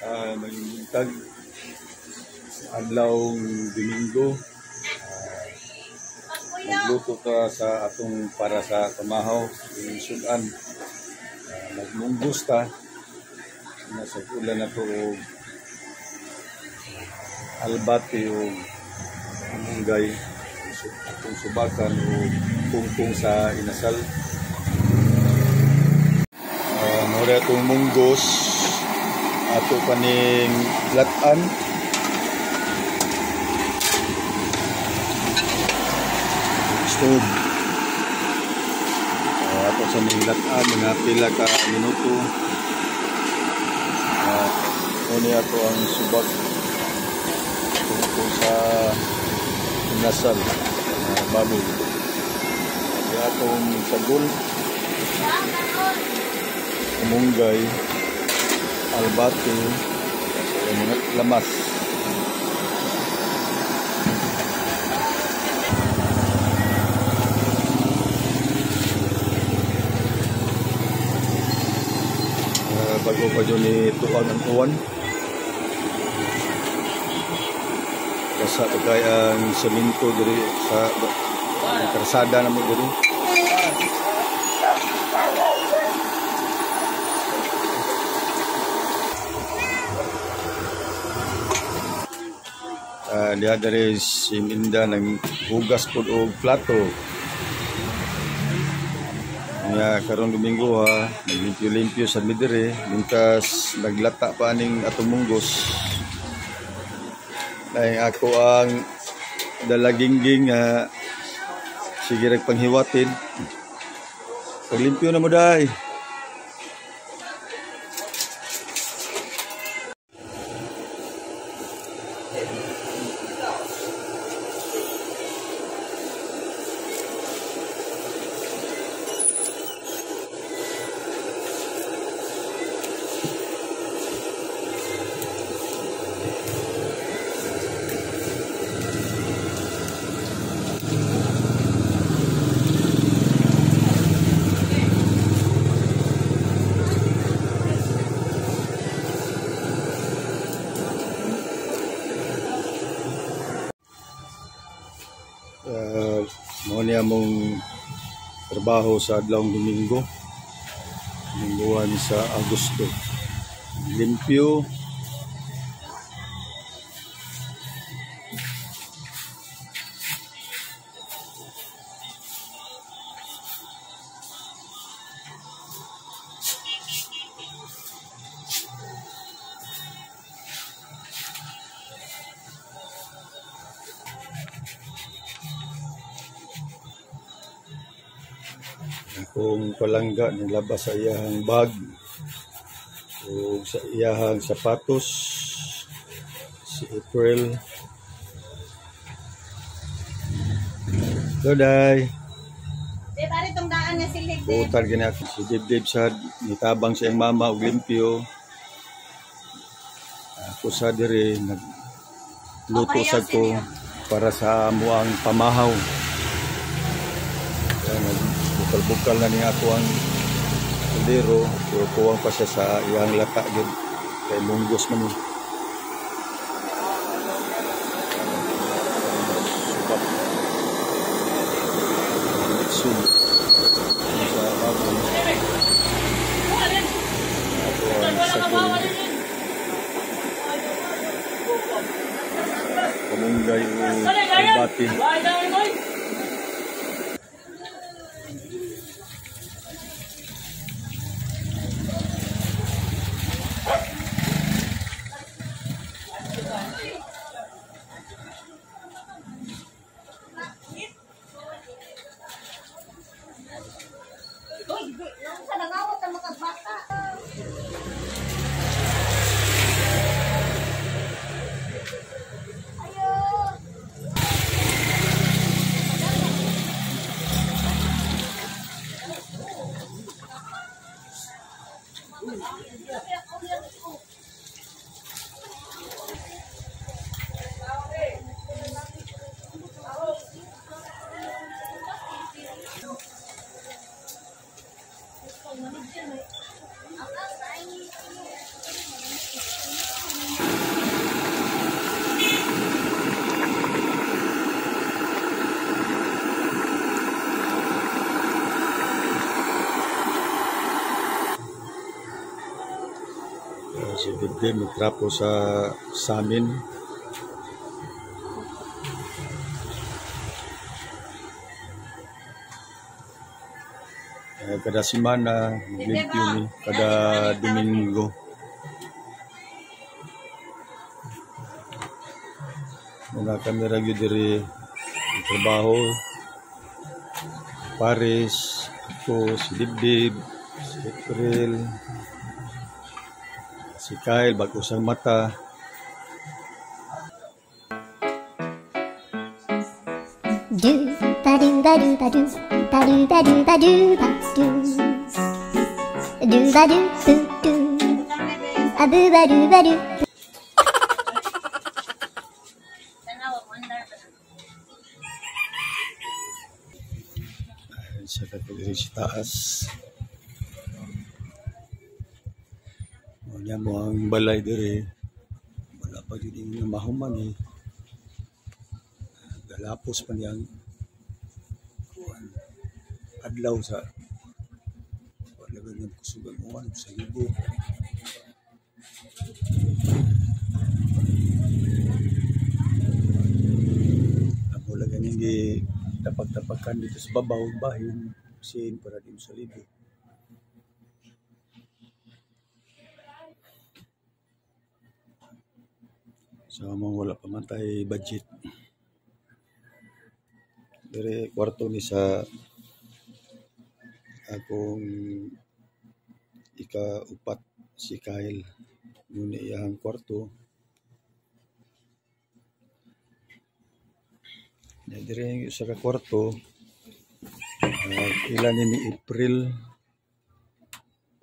Magintag adlaw Domingo. Magluto ka sa atong para sa kamahaw yung sudan. Nagmunggos ta nasa ulan na to og albati o munggay atong subakan o kungkung sa inasal. Mura itong munggos ato kaning latan stove ato sa ning latan mga pila ka minuto. Muna ato ang subak kung sa inasal baboy kaya itong sagol munggay albati mga lamas. Bago pa dyan ituan ang uwan kasi kaya ang semento diri sa karsada naman diri. Diha dari si Minda ng hugas po o plato. Nga karong Domingo naglimpyo-limpyo sa midire, mintas naglata pa ning atong munggos. Dahil ako ang dalagingging sige panghiwatin. Paglimpyo na mo day. Mao niya mong trabaho sa adlawng Domingo, lingguhan sa Agosto. Limpyo, kung palangga nilabas sa iyahang bag o sa iyahang sapatos si April. Loday pare tong daan nga silid butar gani ako si Dibdib sa nitabang sa iyang mama og limpyo. Ako sa diri nagluto sad ko para sa amuang pamahaw. Bukal-bukal na niya ako ang kaldero, pero kuwang pa siya sa iyang lata yun, kay munggos man yun. Subak sa baboy ako ang sagol kamunggay o albati. Si Dibdib nagtrapo sa amin. Kada semana, limpyo ni kada Domingo. Muna kami ragi diri trabaho. Paris, ako, si Dibdib, si April, si Kyle, bagusang mata. Do ba do ba do ba do ba do ba do ba do ba do do ba do do a do ba do ba do. Sa diri sa taas. Wala mo ang balay diri. Wala pa dito yung mahuman eh. Galapos pa niyang adlaw sa wala ba ng kusugan mo sa libo. Wala ganyan di tapag-tapakan dito sa babaw bahin sin para din sa libo. So wala pa man tayo budget. Dari kwarto ni sa akong ika-upat si Kyle. Yun iyang kwarto. Dire sa kwarto ilan ni April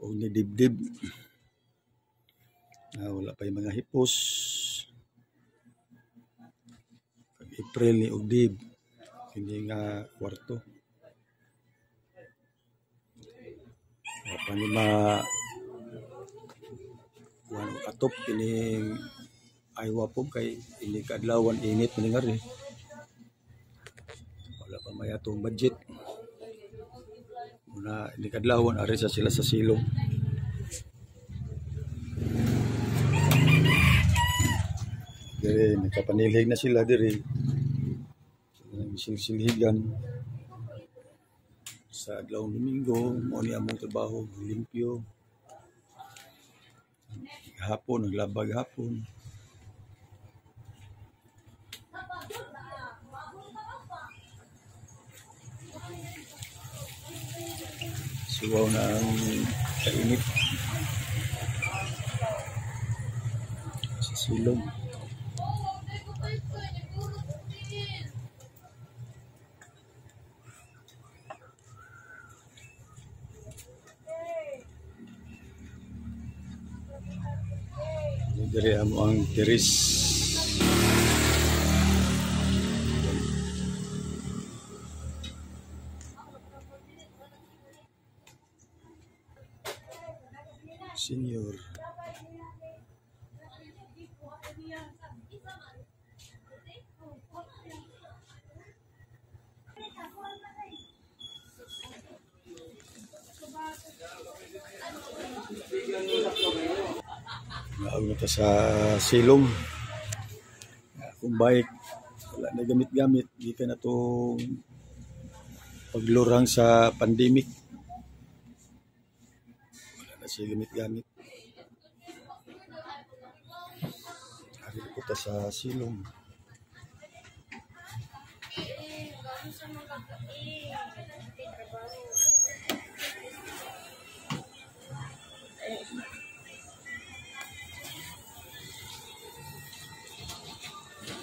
o ni Dibdib. Wala pa yung mga hipos. April ni Dib. Hindi nga kwarto. Apa ni atop kining aywa po kay ini kadlawan init maningar eh. Wala pa may atong budget. Muna ini kadlawan ari sa sila sa silong. Diri nagkapanilhig na sila diri. Silhigan sa adlaw Domingo mo ni among trabaho limpyo hapon naglabag hapon suwaw na ang kainit sa silong. Dari amo ang teres. Senior. Naawag na sa silong. Kung bike, wala na gamit-gamit. Di ka na itong paglurang sa pandemic. Wala na siya gamit-gamit. Hari ko ta sa silong.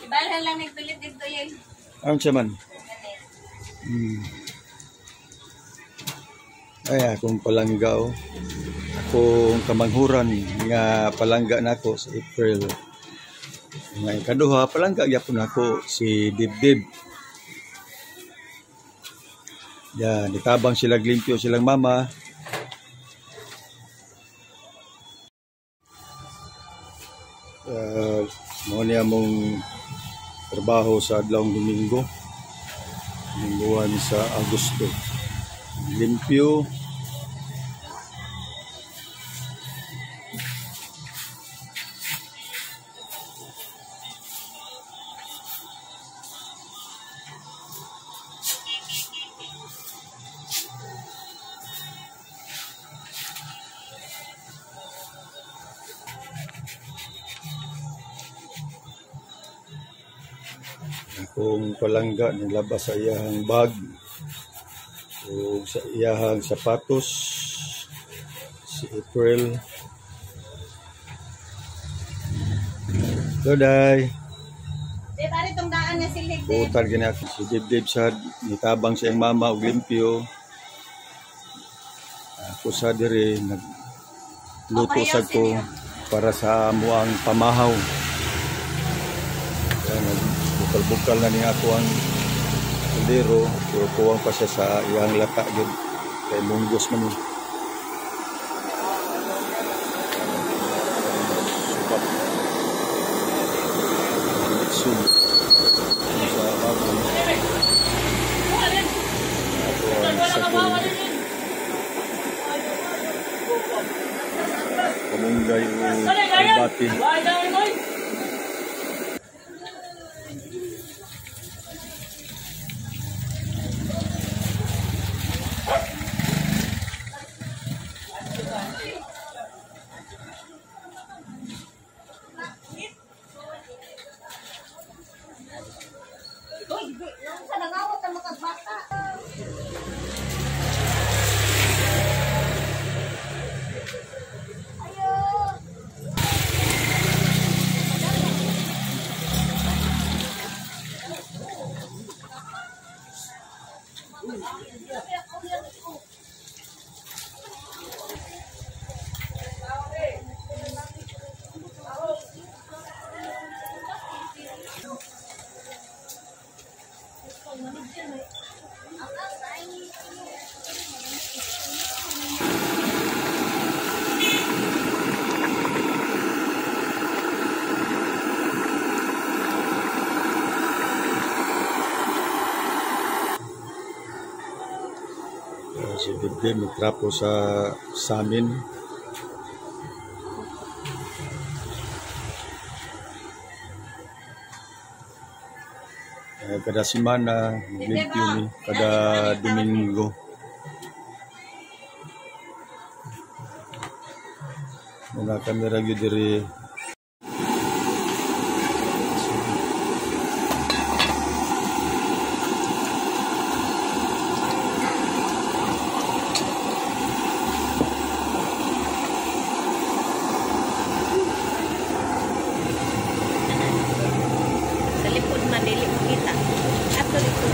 Ibahan lang nagpilit dito yun. Ano siya man? Ay, akong palanggaw. Akong kamanghuran nga palangga na ako sa April. Nga ikaduha, palangga gyapon ako si Dibdib. Yan, itabang sila limpyo silang mama. Mo niya mong trabaho sa adlawng Domingo. Lingguhan sa Agosto. Limpyo. akong palangga naglabas sa iyahang bag o sa iyahang sapatos si April. Doday, Di ba itong daan na silig? butan gina si Dibdib sad nitabang sa iyang mama og limpyo. Ako sa diri nagluto sad ko para sa amuang pamahaw. Kaya nagbukal-bukal na niya ako ang kaldero, pero kuwang pa siya sa iyang lata yun. Kaya munggos man yun. Subat. Mitsum. Sa abon. Ako ang sagol. Kamunggay o albati. Sa nangawat ang mga bata. Si Dibdib magtrapo sa amin. Kada semana limpyo ni kada Domingo. Mga kamera gyud diri. Sa likod man, dili mo kita. Ato likod.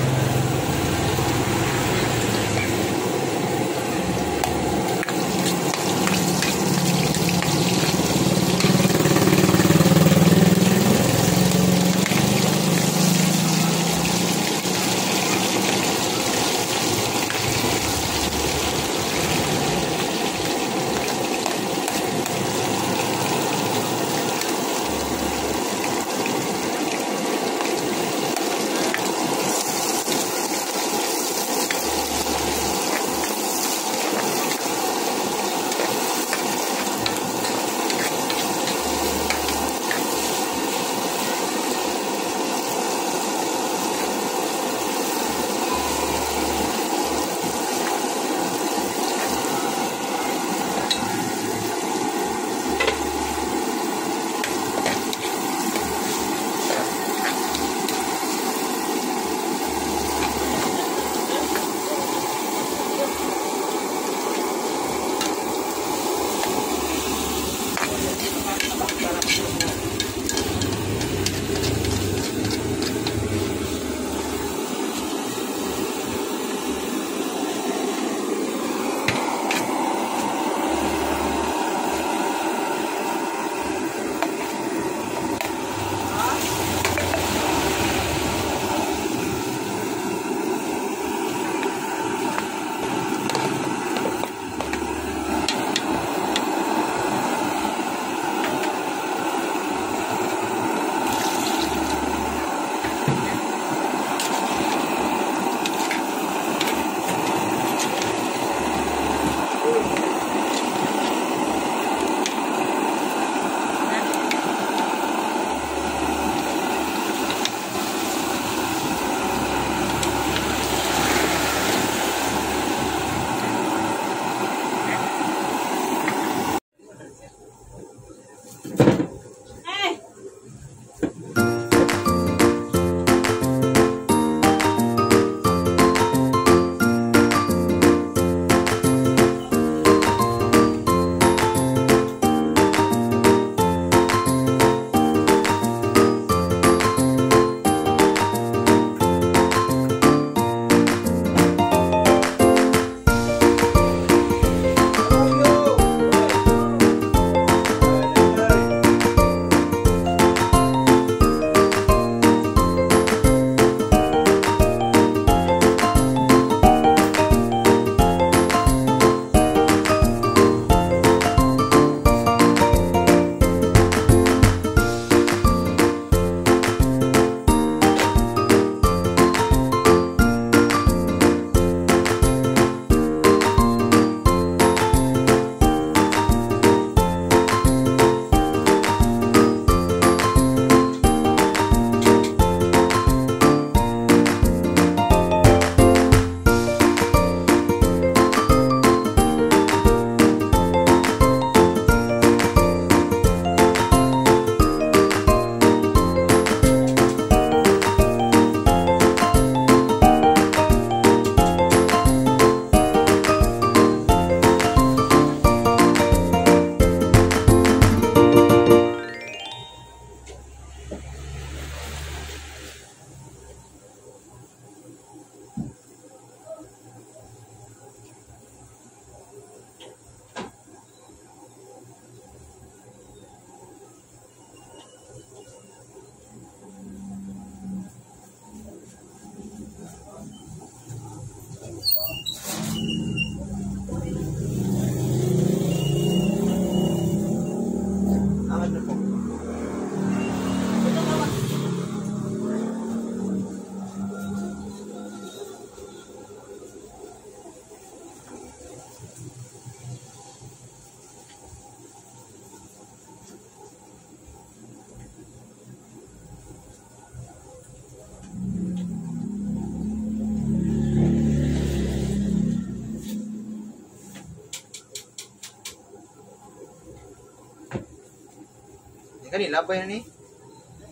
Gani, labay na ni.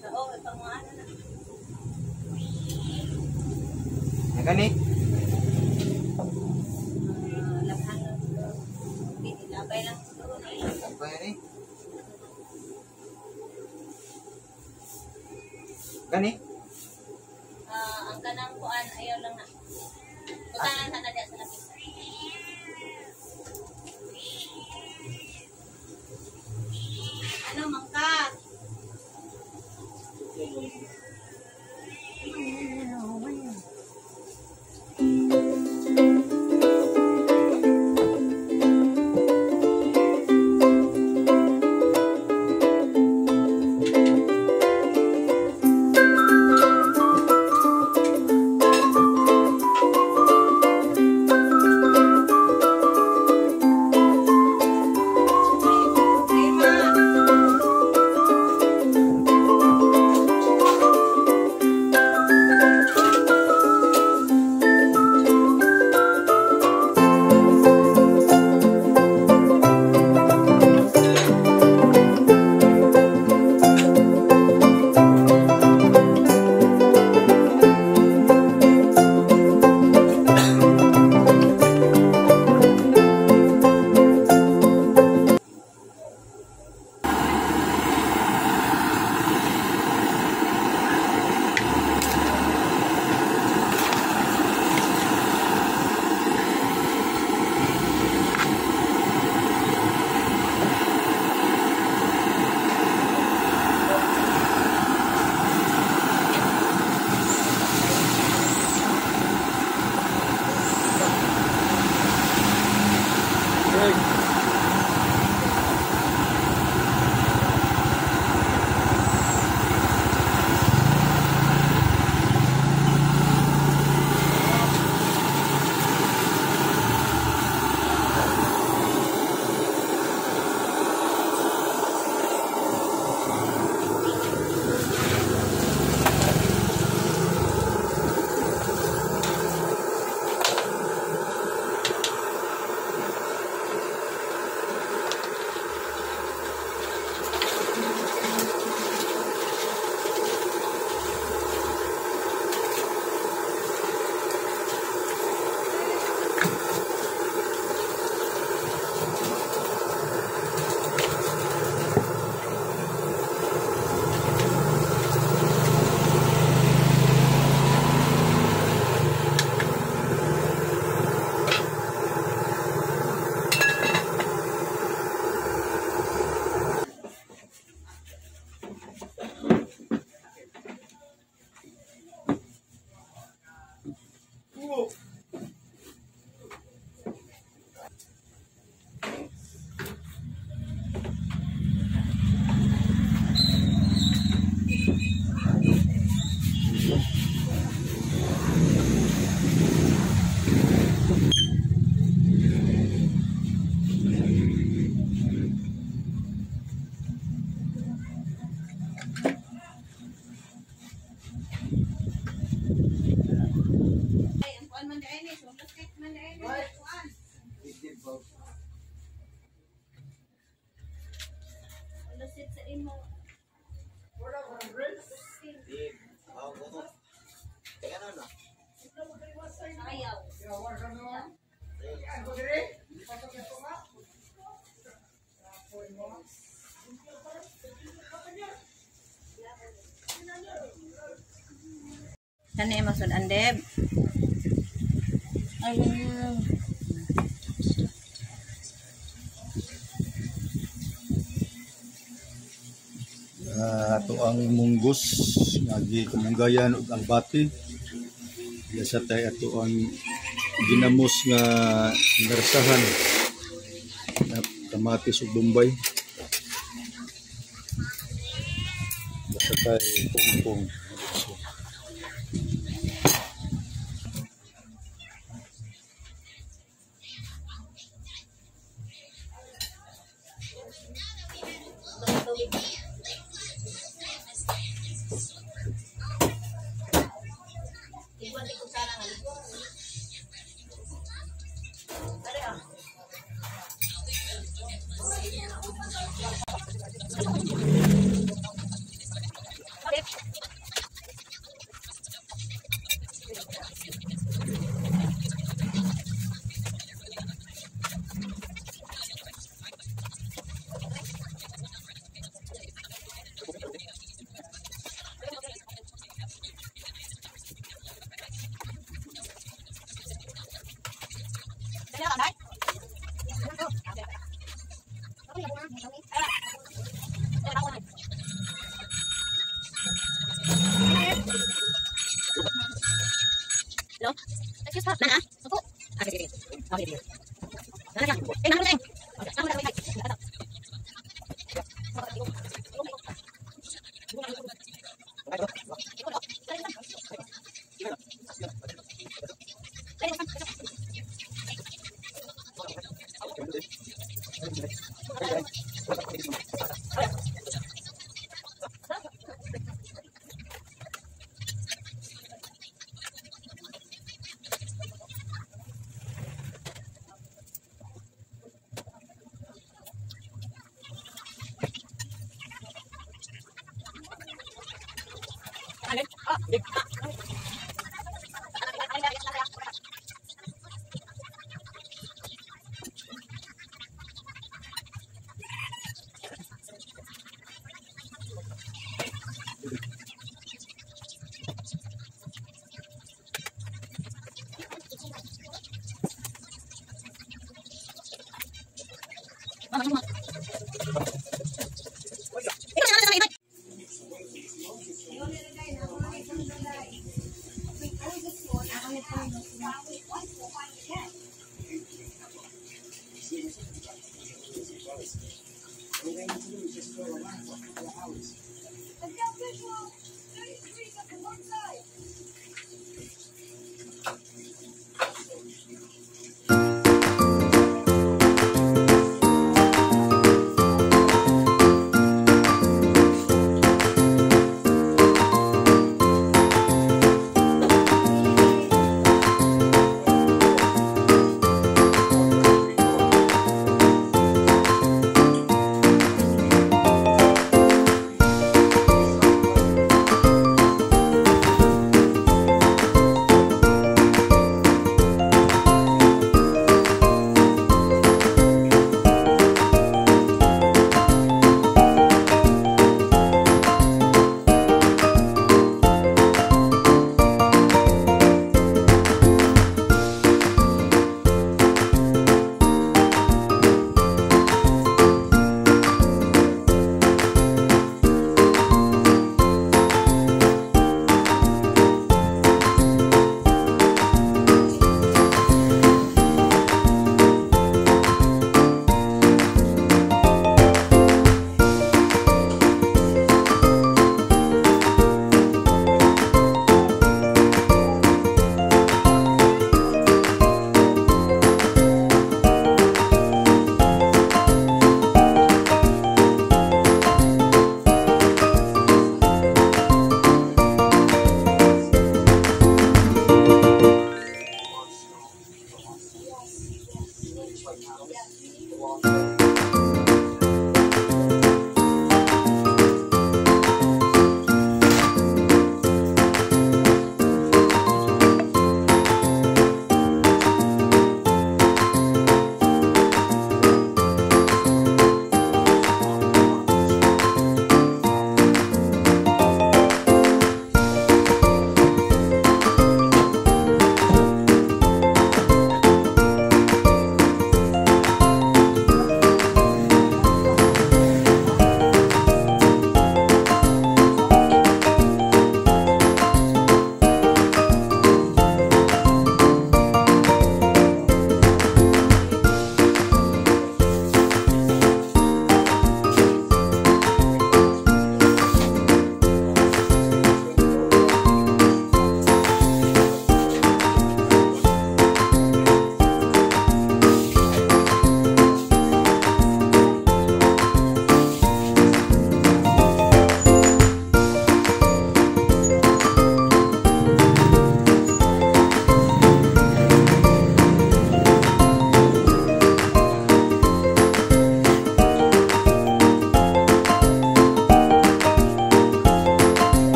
Oo, itong mga ano na. Gani. Labhan na. Hindi, labay lang siguro na. Labay na ni. Gani. Ang kanang kuan, ayaw lang na. Utanan na na sa lapis. Ano, mangkat? Kani maksud andeb. Ayun. Ato ang munggos lagi kamunggayan ug ang bati. Sa tay ato ang ginamos nga narsahan na kamatis ug bombay. Sa tay pungpong.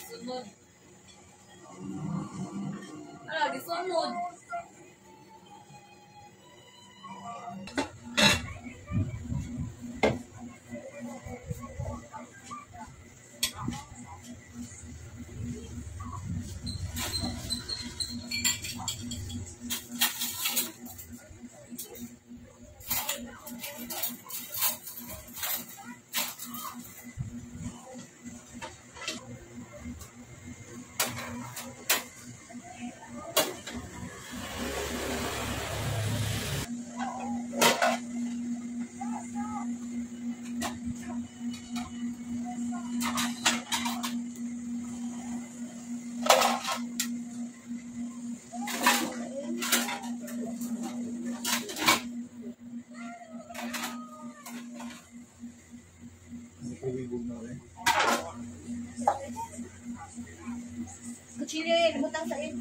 Sunod. Ala, gisunod. Kuchili, lumutang sa iyo.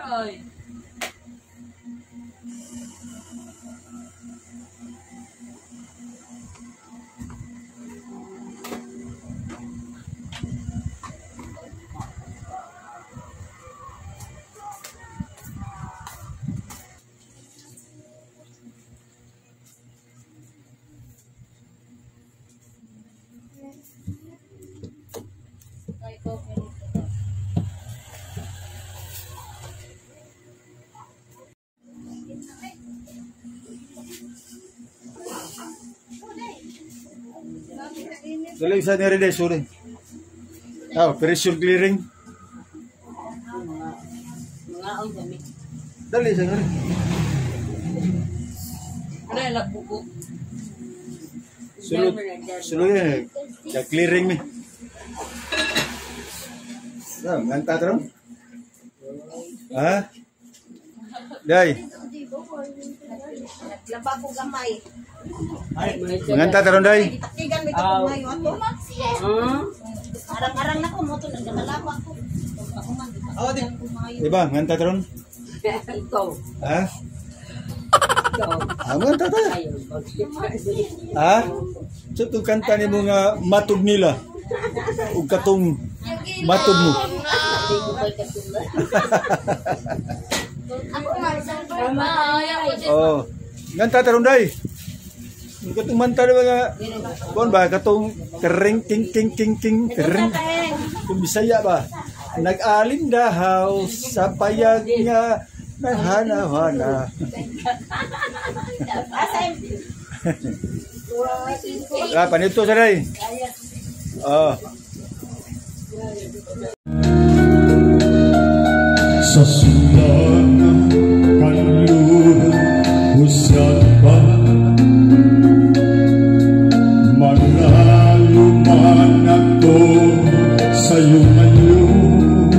Right. Dali sa nire de sorry. Pressure clearing. Mga kami. Dali sa nire. Ano yung buko? Sulod yan. Ya clearing mi. Nganta terus. Ha? Day. Laba ko gamay. Nganta terus day. Itakigan may kapungay ato. Arang-arang na ko mo to nagdalapa ko. Ako man. Oh, di ba? Nganta terus. Ito. Ha? Nganta ta. Ha? So tu kanta ni mo nga matug nila. Ug katong matug mo. Oh, nganta terus day. Katong manta na mga kon ba katong kering king king king king kering kung Bisaya ba nag-alin dahaw sa payag nga nahana-hana. Panito sa day. Sa silangan kanluran usan pa malayo man ako sa'yo ngayon.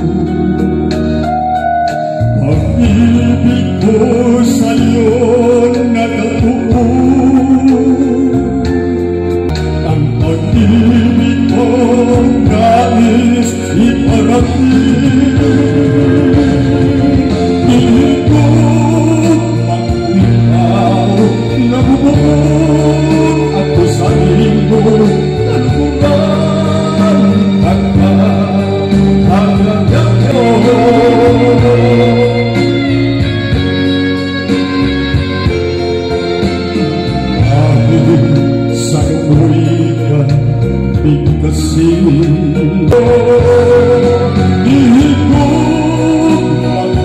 Pag-ibig ko sa'yo nakatuon. Ang pag-ibig ko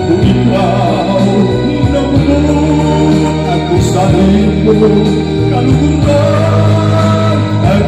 Ako ikaw, nabubot ako sa iyo, kaluguran at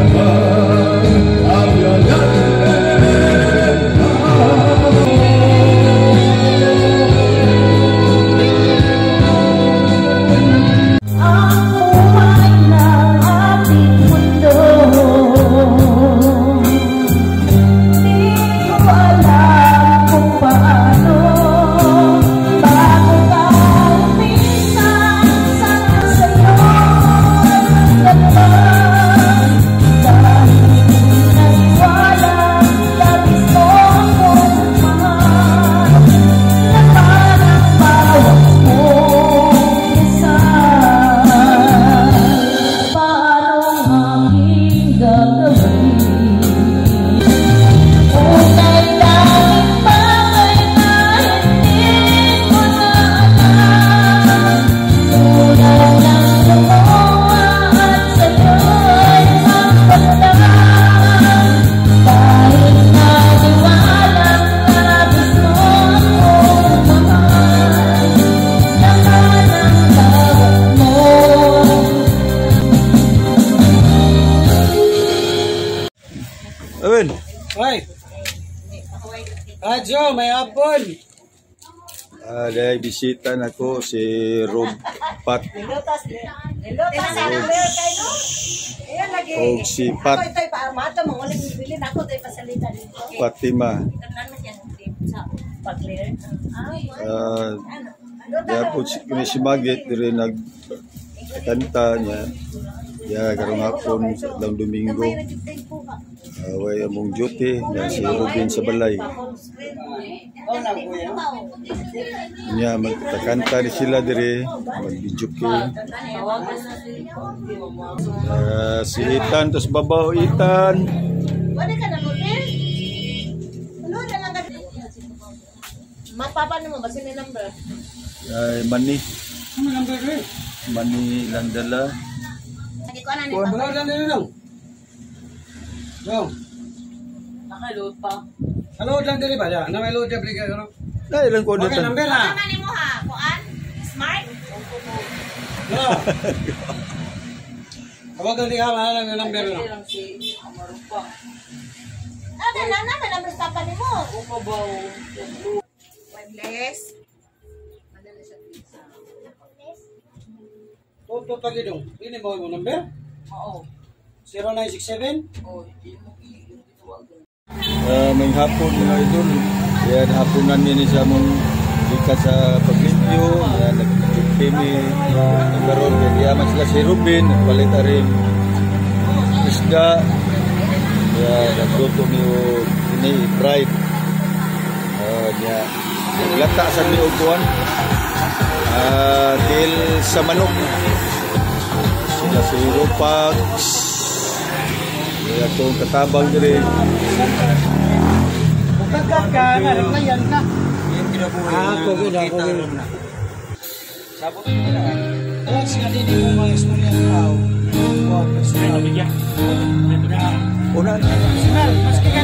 Awin. Hoy! Adjo, may hapon! Dahil bisita na ko si Rob Pat o si Pat Fatima. Dahil po si Magit dire nagkanta niya. Ya karong hapon sa daang Domingo. Way among duty na si Ruben sa balay. Nya magkakanta ni sila dire, magbijuki. Si Itan tos babaw Itan. Wala ka na mo, Ben? Ano na lang ka? Mapapa mo ba sila number? Mani. Ano number rin? Mani lang dala. Hindi ko na Ano lang din lang? Yo. Nakaload pa. Load lang din ba? Na may load din ka ano? Dahil lang ko Okay, dito. number ha. Ano mo ha? Kuan? Smart? Yo. Tawagan di ka lang yung number na. Na, may number sa pa mo. Wireless. Toto pagi dong. Ini mo yung number? Oo. 0967? May hapon mga idol. Yan hapunan niya sa mong ikat sa paglipyo. Yan nagkikimi. Nagkaroon. Kaya mas sila si Ruben. Palit rin isda. Yan nagluto niyo ini fried. Yan naglata sa niuguan. Til sa manok. Sila si Rupax. Kaya itong katabang din. Pagkat ka na, naglayan ka. Ako gina. Sabot mo na. Kaya nga din mo mga istorya ng tao. Una. Mas kaya